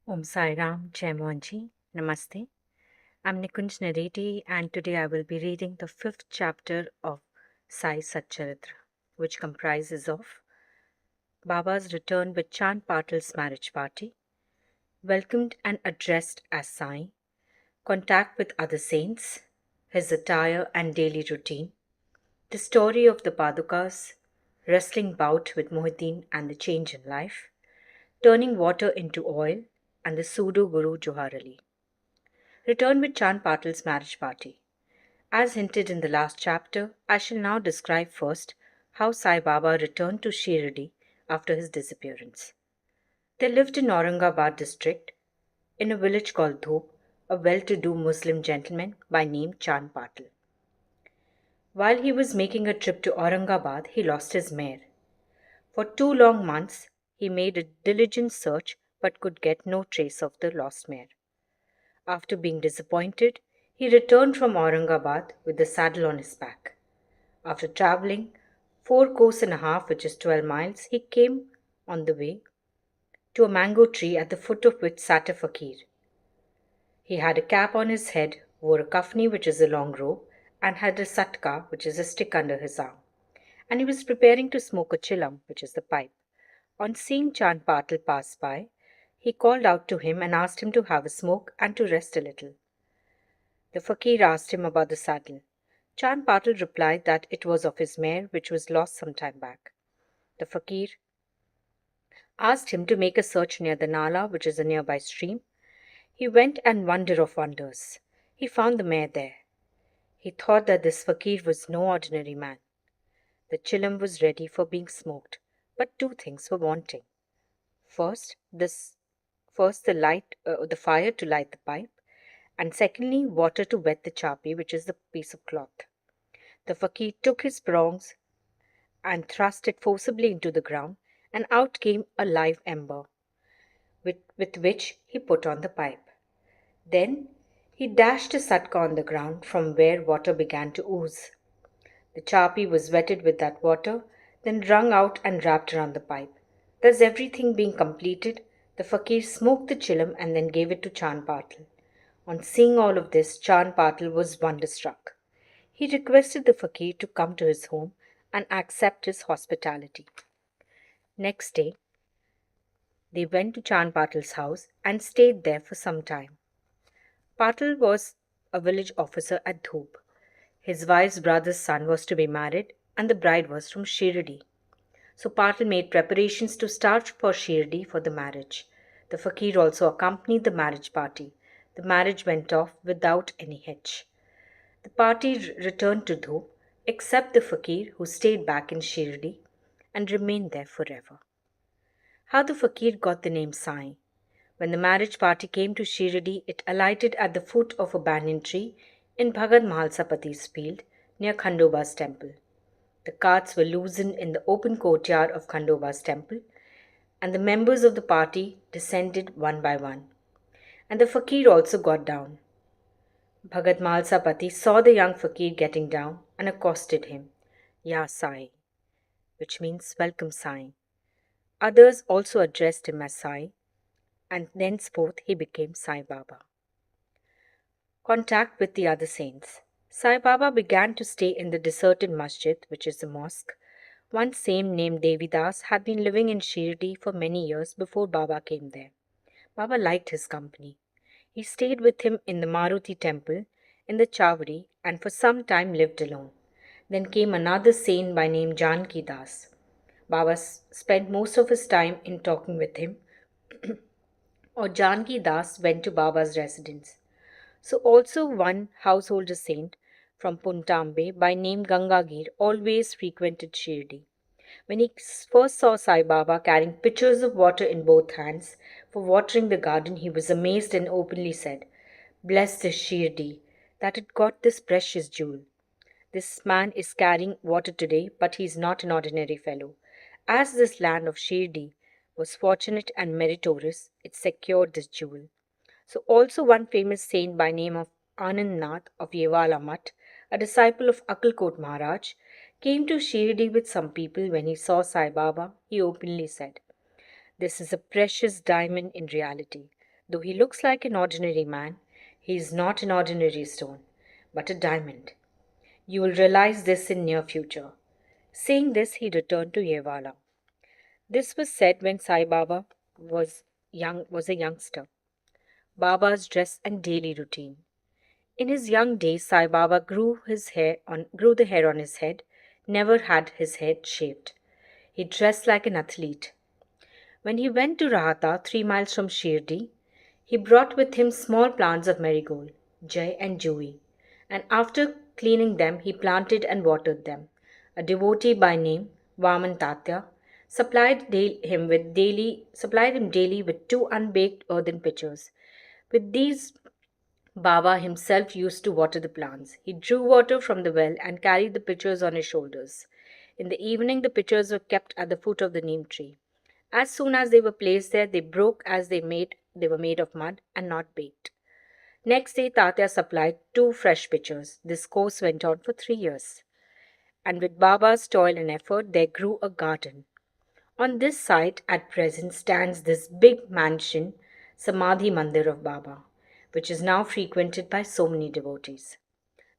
Om Sai Ram, Jai Mohanji, Namaste. I'm Nikunj Naredi, and today I will be reading the fifth chapter of Sai Satcharitra, which comprises of Baba's return with Chand Patil's marriage party, welcomed and addressed as Sai, contact with other saints, his attire and daily routine, the story of the Padukas, wrestling bout with Muhyiddin and the change in life, turning water into oil, and the pseudo Guru Johar Ali. Return with Chand Patil's marriage party. As hinted in the last chapter, I shall now describe first how Sai Baba returned to Shirdi after his disappearance. They lived in Aurangabad district, in a village called Dhoop, a well-to-do Muslim gentleman by name Chand Patil. While he was making a trip to Aurangabad, he lost his mare. For 2 long months, he made a diligent search but could get no trace of the lost mare. After being disappointed, he returned from Aurangabad with the saddle on his back. After travelling 4 course and a half, which is 12 miles, he came on the way to a mango tree at the foot of which sat a fakir. He had a cap on his head, wore a kafni, which is a long robe, and had a satka, which is a stick under his arm. And he was preparing to smoke a chilam, which is the pipe. On seeing Chand Patil pass by, he called out to him and asked him to have a smoke and to rest a little. The fakir asked him about the saddle. Chand Patil replied that it was of his mare, which was lost some time back. The fakir asked him to make a search near the Nala, which is a nearby stream. He went, and wonder of wonders, he found the mare there. He thought that this fakir was no ordinary man. The chilam was ready for being smoked, but two things were wanting. First, the fire to light the pipe, and secondly, water to wet the chapi, which is the piece of cloth. The fakir took his prongs and thrust it forcibly into the ground, and out came a live ember, with which he put on the pipe. Then he dashed a satka on the ground from where water began to ooze. The chapi was wetted with that water, then wrung out and wrapped around the pipe. Thus everything being completed, the fakir smoked the chilam and then gave it to Chand Patil. On seeing all of this, Chand Patil was wonderstruck. He requested the fakir to come to his home and accept his hospitality. Next day, they went to Chand Patil's house and stayed there for some time. Patil was a village officer at Dhoop. His wife's brother's son was to be married, and the bride was from Shirdi. So Patil made preparations to start for Shirdi for the marriage. The fakir also accompanied the marriage party. The marriage went off without any hitch. The party returned to Dhoop, except the fakir, who stayed back in Shirdi and remained there forever. How the fakir got the name Sai. When the marriage party came to Shirdi, it alighted at the foot of a banyan tree in Bhagat Mahalsapati's field near Khandoba's temple. The carts were loosened in the open courtyard of Khandoba's temple, and the members of the party descended one by one. And the fakir also got down. Bhagat Mahalsapati saw the young fakir getting down and accosted him, Ya Sai, which means welcome Sai. Others also addressed him as Sai, and thenceforth he became Sai Baba. Contact with the other saints. Sai Baba began to stay in the deserted masjid, which is a mosque. One saint named Devidas had been living in Shirdi for many years before Baba came there. Baba liked his company. He stayed with him in the Maruti temple, in the Chavadi, and for some time lived alone. Then came another saint by name Janki Das. Baba spent most of his time in talking with him, or Janki Das went to Baba's residence. So also one householder saint from Puntambe by name Gangagir always frequented Shirdi. When he first saw Sai Baba carrying pitchers of water in both hands for watering the garden, he was amazed and openly said, Blessed is Shirdi that it got this precious jewel. This man is carrying water today, but he is not an ordinary fellow. As this land of Shirdi was fortunate and meritorious, it secured this jewel. So also one famous saint by name of Anand Nath of Yevala Mutt, a disciple of Akalkot Maharaj, came to Shirdi with some people. When he saw Sai Baba, he openly said, This is a precious diamond in reality. Though he looks like an ordinary man, he is not an ordinary stone, but a diamond. You will realize this in near future. Saying this, he returned to Yevala. This was said when Sai Baba was a youngster. Baba's dress and daily routine. In his young days, Sai Baba grew the hair on his head, never had his head shaved. He dressed like an athlete. When he went to Rahata, 3 miles from Shirdi, he brought with him small plants of marigold, Jai and Jui, and after cleaning them, he planted and watered them. A devotee by name Vaman Tatya supplied him daily with 2 unbaked earthen pitchers. With these, Baba himself used to water the plants. He drew water from the well and carried the pitchers on his shoulders. In the evening, the pitchers were kept at the foot of the neem tree. As soon as they were placed there, they broke as they were made of mud and not baked. Next day, Tatya supplied 2 fresh pitchers. This course went on for 3 years. And with Baba's toil and effort, there grew a garden. On this site at present stands this big mansion, Samadhi Mandir of Baba, which is now frequented by so many devotees.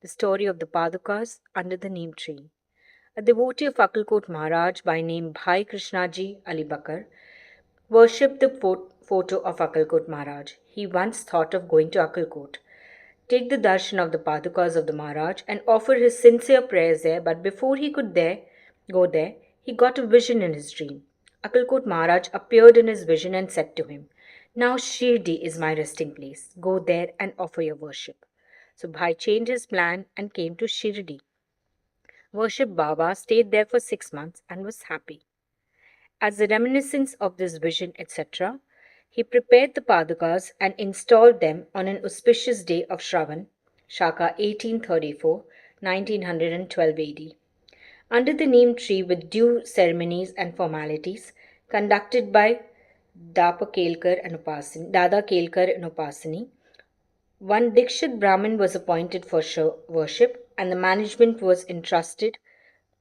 The story of the Padukas under the neem tree. A devotee of Akkalkot Maharaj by name Bhai Krishnaji Ali Bakar worshipped the photo of Akkalkot Maharaj. He once thought of going to Akkalkot, take the darshan of the Padukas of the Maharaj and offer his sincere prayers there, but before he could go there, he got a vision in his dream. Akkalkot Maharaj appeared in his vision and said to him, "Now Shirdi is my resting place. Go there and offer your worship." So Bhai changed his plan and came to Shirdi, worshipped Baba, stayed there for 6 months and was happy. As a reminiscence of this vision, etc., he prepared the Padukas and installed them on an auspicious day of Shravan, Shaka 1834, 1912 AD, under the neem tree with due ceremonies and formalities conducted by Dada Kelkar and Upasani. One Dikshit Brahmin was appointed for worship, and the management was entrusted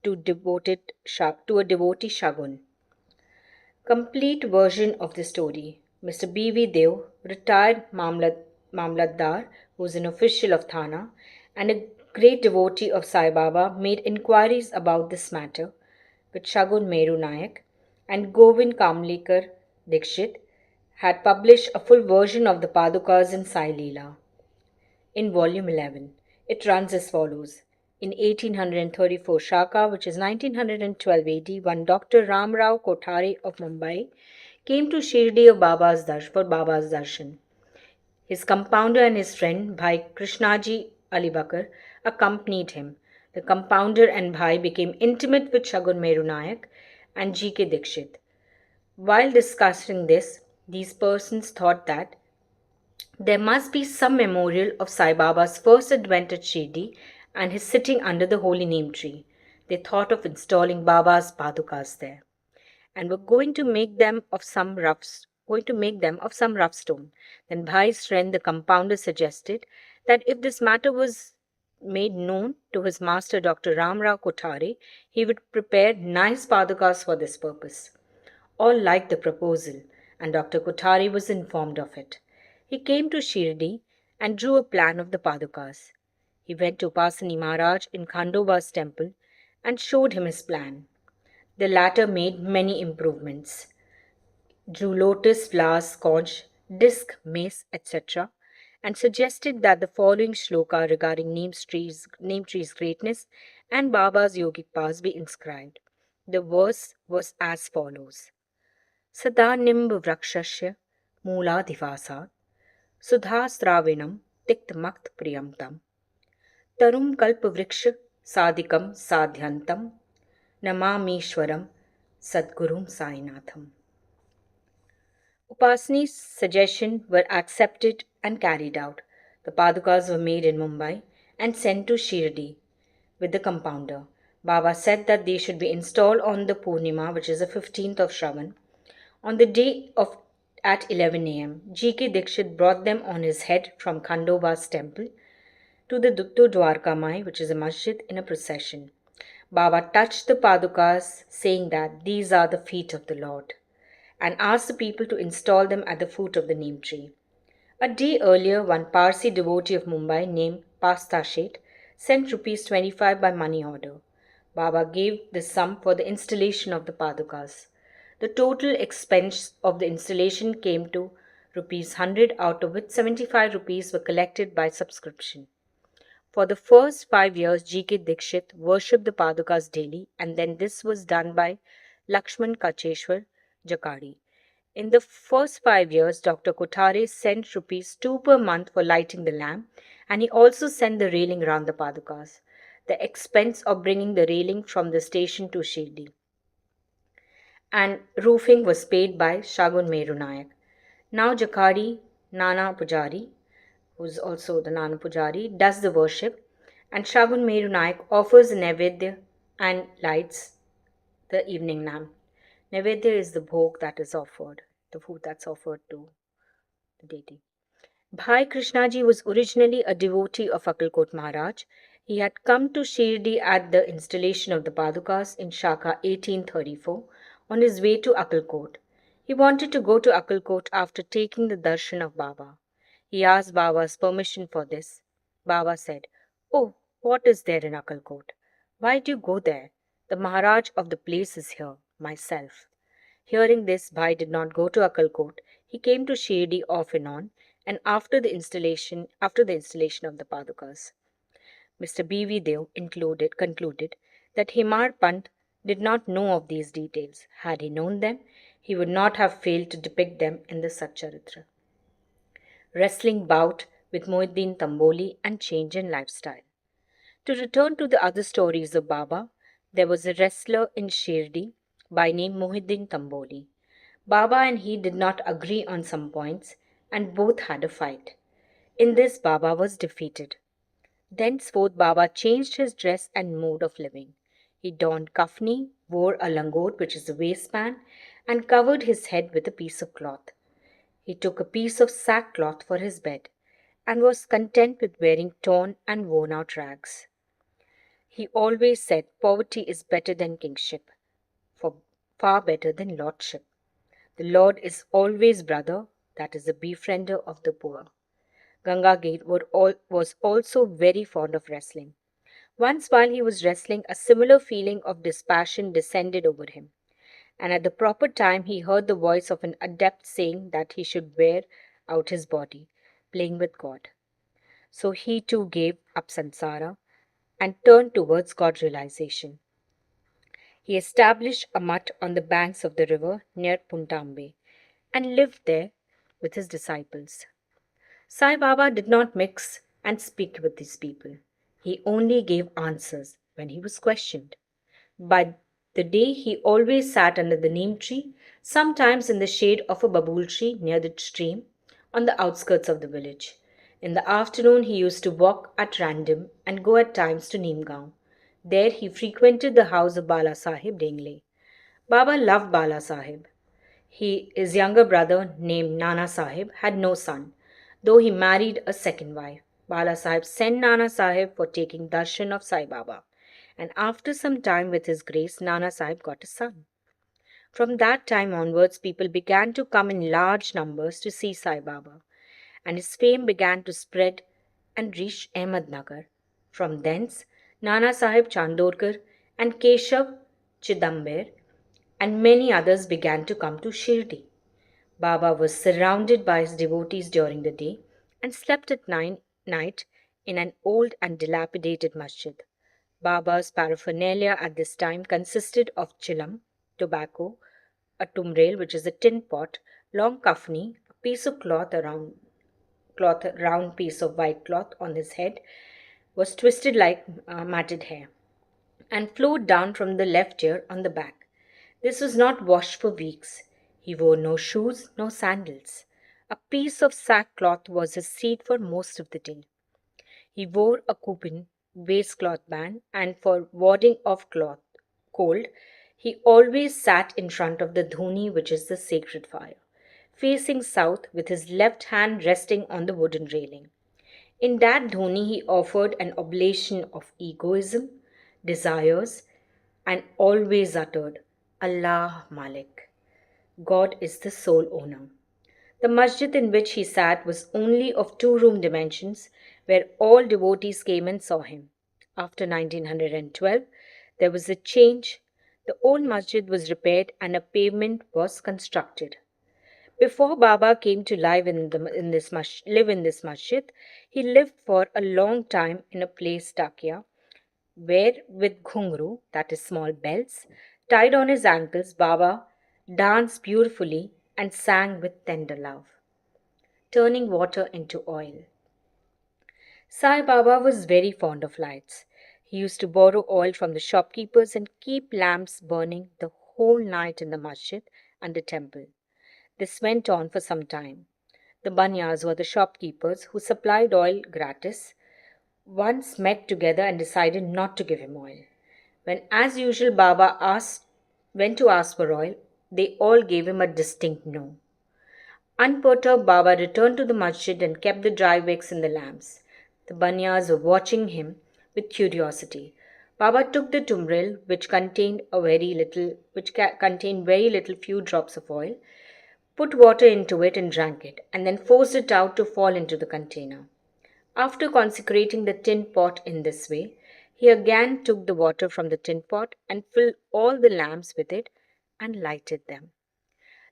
to a devotee Shagun. Complete version of the story. Mr. B.V. Dev, retired Mamlatdar, who was an official of Thana and a great devotee of Sai Baba, made inquiries about this matter with Shagun Meru Nayak, and Govind Kamlekar Dikshit had published a full version of the Padukas in Sai Leela in volume 11. It runs as follows. In 1834 Shaka, which is 1912 AD, one Dr. Ramrao Kothare of Mumbai came to Shirdi for Baba's darshan. His compounder and his friend Bhai Krishnaji Ali Bakar accompanied him. The compounder and Bhai became intimate with Shagun Meru Nayak and G.K. Dikshit. While discussing this, these persons thought that there must be some memorial of Sai Baba's first advent at Shirdi and his sitting under the holy neem tree. They thought of installing Baba's Padukas there, and were going to make them of some rough stone. Then Bhai's friend, the compounder, suggested that if this matter was made known to his master Dr. Ramrao Kothare, he would prepare nice Padukas for this purpose. All liked the proposal, and Dr. Kothare was informed of it. He came to Shirdi and drew a plan of the Padukas. He went to Upasani Maharaj in Khandoba's temple and showed him his plan. The latter made many improvements, drew lotus flowers, conch, disc, mace, etc., and suggested that the following shloka regarding neem tree's greatness and Baba's yogic powers be inscribed. The verse was as follows. Sada nimb vrakshasya moola divasat Sudha Stravinam Tiktmakt Priyamtam Tarum Kalpavriksha Sadikam Sadhyantam Namamishwaram Sadgurum Sainatham. Upasani's suggestions were accepted and carried out. The Padukas were made in Mumbai and sent to Shirdi with the compounder. Baba said that they should be installed on the Purnima, which is the 15th of Shravan, on the day of at 11 a.m. G.K. Dikshit brought them on his head from Khandoba's temple to Dwarka Mai, which is a masjid, in a procession. Baba touched the Padukas, saying that these are the feet of the Lord, and asked the people to install them at the foot of the neem tree. A day earlier, one Parsi devotee of Mumbai named Pasta Sheth sent rupees 25 by money order. Baba gave the sum for the installation of the Padukas. The total expense of the installation came to rupees 100, out of which 75 rupees were collected by subscription. For the first 5 years, G.K. Dikshit worshipped the Padukas daily, and then this was done by Lakshman Kacheshwar Jakadi. In the first 5 years, Dr. Kothare sent rupees 2 per month for lighting the lamp, and he also sent the railing round the Padukas, the expense of bringing the railing from the station to Shirdi. And roofing was paid by Shagun Meru Nayak. Now Jakadi Nana Pujari, who's also the Nana Pujari, does the worship, and Shagun Meru Nayak offers the Nevedya and lights the evening lamp. Nevedya is the bhog that is offered, the food that's offered to the deity. Bhai Krishnaji was originally a devotee of Akalkot Maharaj. He had come to Shirdi at the installation of the Padukas in Shaka 1834 on his way to Akalkot. He wanted to go to Akalkot after taking the darshan of Baba. He asked Baba's permission for this. Baba said, "Oh, what is there in Akalkot? Why do you go there? The Maharaj of the place is here, myself." Hearing this, Bhai did not go to Akalkot. He came to Shirdi off and on, and after the installation of the Padukas. Mr. B.V. Dev concluded that Himar Pant did not know of these details. Had he known them, he would not have failed to depict them in the Satcharitra. Wrestling bout with Muhyiddin Tamboli and change in lifestyle. To return to the other stories of Baba, there was a wrestler in Shirdi by name Muhyiddin Tamboli. Baba and he did not agree on some points, and both had a fight. In this, Baba was defeated. Thenceforth, Baba changed his dress and mode of living. He donned kafni, wore a langot, which is a waistband, and covered his head with a piece of cloth. He took a piece of sackcloth for his bed, and was content with wearing torn and worn-out rags. He always said poverty is better than kingship, for far better than lordship. The Lord is always brother, that is a befriender of the poor. Gangagate was also very fond of wrestling. Once while he was wrestling, a similar feeling of dispassion descended over him, and at the proper time he heard the voice of an adept saying that he should wear out his body, playing with God. So he too gave up samsara and turned towards God realization. He established a mutt on the banks of the river near Puntambe and lived there with his disciples. Sai Baba did not mix and speak with these people. He only gave answers when he was questioned. By the day he always sat under the neem tree, sometimes in the shade of a babul tree near the stream on the outskirts of the village. In the afternoon he used to walk at random and go at times to Neemgaon. There he frequented the house of Bala Sahib Dengle. Baba loved Bala Sahib. His younger brother, named Nana Sahib, had no son, though he married a second wife. Bala Sahib sent Nana Sahib for taking darshan of Sai Baba, and after some time with his grace, Nana Sahib got a son. From that time onwards, people began to come in large numbers to see Sai Baba, and his fame began to spread and reach Ahmednagar. From thence, Nana Sahib Chandorkar and Keshav Chidamber and many others began to come to Shirdi. Baba was surrounded by his devotees during the day and slept at night in an old and dilapidated masjid. Baba's paraphernalia at this time consisted of chilam, tobacco, a tumrail, which is a tin pot, long kafni, a piece of a round piece of white cloth on his head was twisted like matted hair and flowed down from the left ear on the back. This was not washed for weeks. He wore no shoes, no sandals. A piece of sackcloth was his seat for most of the day. He wore a kupin waistcloth band, and for warding off cold, he always sat in front of the dhoni, which is the sacred fire, facing south with his left hand resting on the wooden railing. In that dhoni he offered an oblation of egoism, desires, and always uttered, Allah Malik. God is the sole owner. The masjid in which he sat was only of two-room dimensions, where all devotees came and saw him. After 1912, there was a change. The old masjid was repaired and a pavement was constructed. Before Baba came to live in this masjid, he lived for a long time in a place Dakia, where with ghungru, that is small bells, tied on his ankles, Baba danced beautifully and sang with tender love, turning water into oil. Sai Baba was very fond of lights. He used to borrow oil from the shopkeepers and keep lamps burning the whole night in the masjid and the temple. This went on for some time. The banyas were the shopkeepers who supplied oil gratis, once met together and decided not to give him oil. When, as usual, went to ask for oil, they all gave him a distinct no. Unperturbed, Baba returned to the masjid and kept the dry wicks in the lamps. The banyas were watching him with curiosity. Baba took the tumbril, contained very little few drops of oil, put water into it and drank it, and then forced it out to fall into the container. After consecrating the tin pot in this way, he again took the water from the tin pot and filled all the lamps with it and lighted them.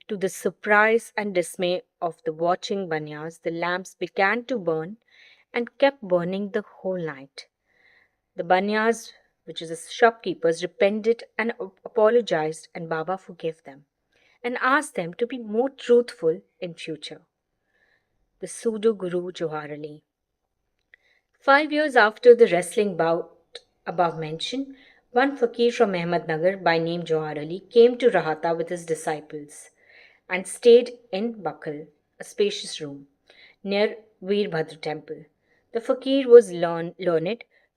To the surprise and dismay of the watching banyas, the lamps began to burn and kept burning the whole night. The banyas, which is the shopkeepers, repented and apologized, and Baba forgave them and asked them to be more truthful in future. The pseudo Guru Johar Ali. 5 years after the wrestling bout above mentioned, one fakir from Ahmednagar by name Johar Ali came to Rahata with his disciples and stayed in Bakal, a spacious room, near Veerbhadra temple. The fakir was learned,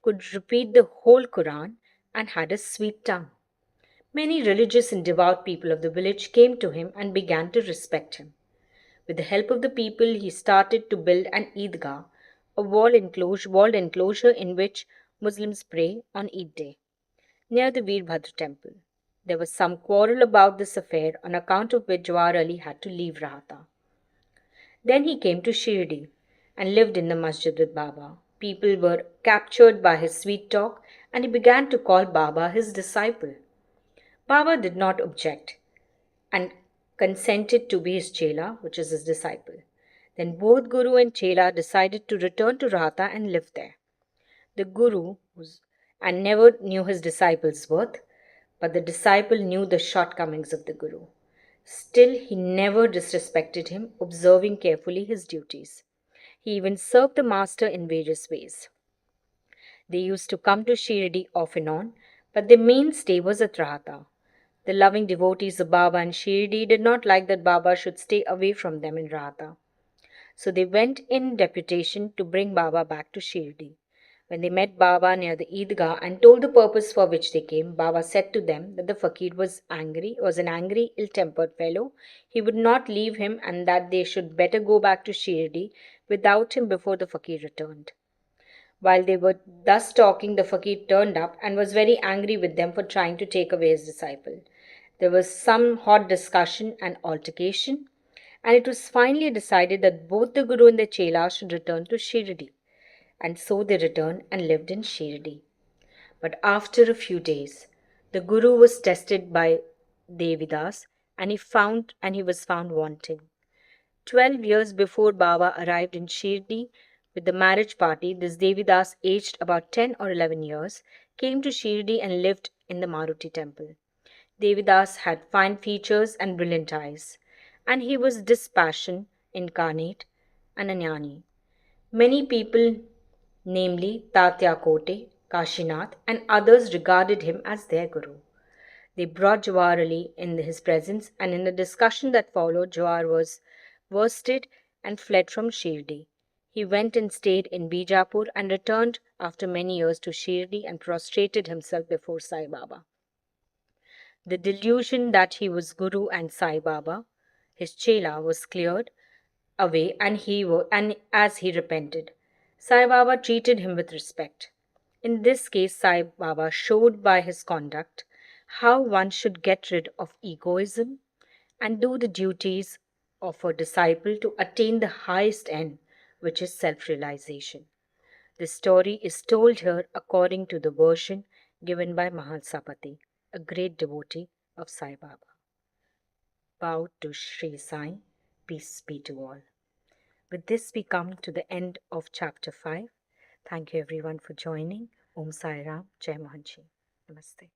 could repeat the whole Quran, and had a sweet tongue. Many religious and devout people of the village came to him and began to respect him. With the help of the people, he started to build an Eidgah, a walled enclosure in which Muslims pray on Eid day, near the Veerbhadra temple. There was some quarrel about this affair, on account of which Jawar Ali had to leave Rahata. Then he came to Shirdi and lived in the masjid with Baba. People were captured by his sweet talk, and he began to call Baba his disciple. Baba did not object and consented to be his chela, which is his disciple. Then both Guru and chela decided to return to Rahata and live there. The Guru and never knew his disciple's worth, but the disciple knew the shortcomings of the Guru. Still, he never disrespected him, observing carefully his duties. He even served the master in various ways. They used to come to Shirdi off and on, but their main stay was at Rahata. The loving devotees of Baba and Shirdi did not like that Baba should stay away from them in Rahata. So they went in deputation to bring Baba back to Shirdi. When they met Baba near the Eidgah and told the purpose for which they came, Baba said to them that the fakir was an angry, ill-tempered fellow. He would not leave him, and that they should better go back to Shirdi without him before the fakir returned. While they were thus talking, the fakir turned up and was very angry with them for trying to take away his disciple. There was some hot discussion and altercation, and it was finally decided that both the Guru and the Chela should return to Shirdi. And so they returned and lived in Shirdi. But after a few days, the Guru was tested by Devidas, and he was found wanting. 12 years before Baba arrived in Shirdi with the marriage party, this Devidas, aged about 10 or 11 years, came to Shirdi and lived in the Maruti temple. Devidas had fine features and brilliant eyes, and he was dispassion incarnate and a jnani. Many people, namely Tatya Kote, Kashinath, and others, regarded him as their guru. They brought Jawar Ali in his presence, and in the discussion that followed, Jawar was worsted and fled from Shirdi. He went and stayed in Bijapur and returned after many years to Shirdi and prostrated himself before Sai Baba. The delusion that he was Guru and Sai Baba, his chela, was cleared away, and as he repented, Sai Baba treated him with respect. In this case, Sai Baba showed by his conduct how one should get rid of egoism and do the duties of a disciple to attain the highest end, which is self-realization. The story is told here according to the version given by Mahalsapati, a great devotee of Sai Baba. Bow to Sri Sai, peace be to all. With this, we come to the end of chapter 5. Thank you everyone for joining. Om Sai Ram, Jai Mohanji. Namaste.